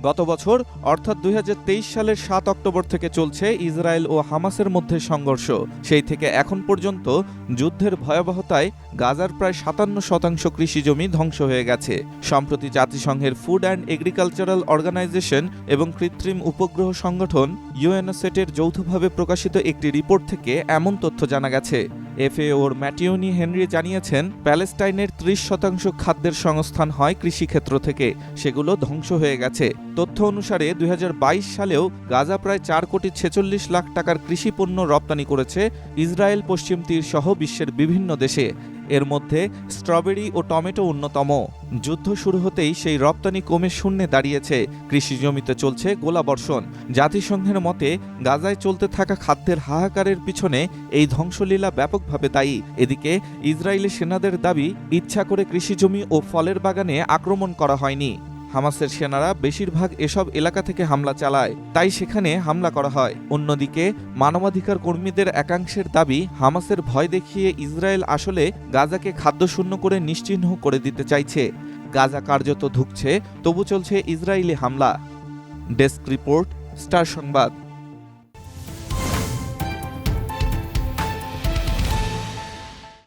গত বছর অর্থাৎ ২০২৩ সালের ৭ অক্টোবর থেকে চলছে ইসরায়েল ও হামাসের মধ্যে সংঘর্ষ। সেই থেকে এখন পর্যন্ত যুদ্ধের ভয়াবহতায় গাজার প্রায় ৫৭% কৃষিজমি ধ্বংস হয়ে গেছে। সম্প্রতি জাতিসংঘের ফুড অ্যান্ড এগ্রিকালচারাল অর্গানাইজেশন এবং কৃত্রিম উপগ্রহ সংগঠন ইউএনওসেটের যৌথভাবে প্রকাশিত একটি রিপোর্ট থেকে এমন তথ্য জানা গেছে। এফএওর ম্যাটিওনি হেনরি জানিয়েছেন, প্যালেস্টাইনের ৩০% খাদ্যের সংস্থান হয় কৃষিক্ষেত্র থেকে, সেগুলো ধ্বংস হয়ে গেছে। তথ্য অনুসারে ২০২২ সালেও গাজা প্রায় ৪,৪৬ লাখ টাকার কৃষিপণ্য রপ্তানি করেছে ইসরায়েল, পশ্চিম তীর সহ বিশ্বের বিভিন্ন দেশে। এর মধ্যে স্ট্রবেরি ও টমেটো অন্যতম। যুদ্ধ শুরু হতেই সেই রপ্তানি কমে শূন্যে দাঁড়িয়েছে। কৃষি জমিতে চলছে গোলাবর্ষণ। জাতিসংঘের মতে গাজায় চলতে থাকা খাদ্যের হাহাকারের পিছনে এই ধ্বংসলীলা ব্যাপকভাবে দায়ী। এদিকে ইসরায়েলি সেনাদের দাবি, ইচ্ছা করে কৃষিজমি ও ফলের বাগানে আক্রমণ করা হয়নি। হামাসের সেনারা বেশিরভাগ এসব এলাকা থেকে হামলা চালায়, তাই সেখানে হামলা করা হয়। অন্যদিকে মানবাধিকার কর্মীদের একাংশের দাবি, হামাসের ভয় দেখিয়ে ইসরায়েল আসলে গাজাকে খাদ্যশূন্য করে নিশ্চিহ্ন করে দিতে চাইছে। গাজা কার্যত ধুঁকছে, তবু চলছে ইসরায়েলি হামলা। ডেস্ক রিপোর্ট, স্টার সংবাদ।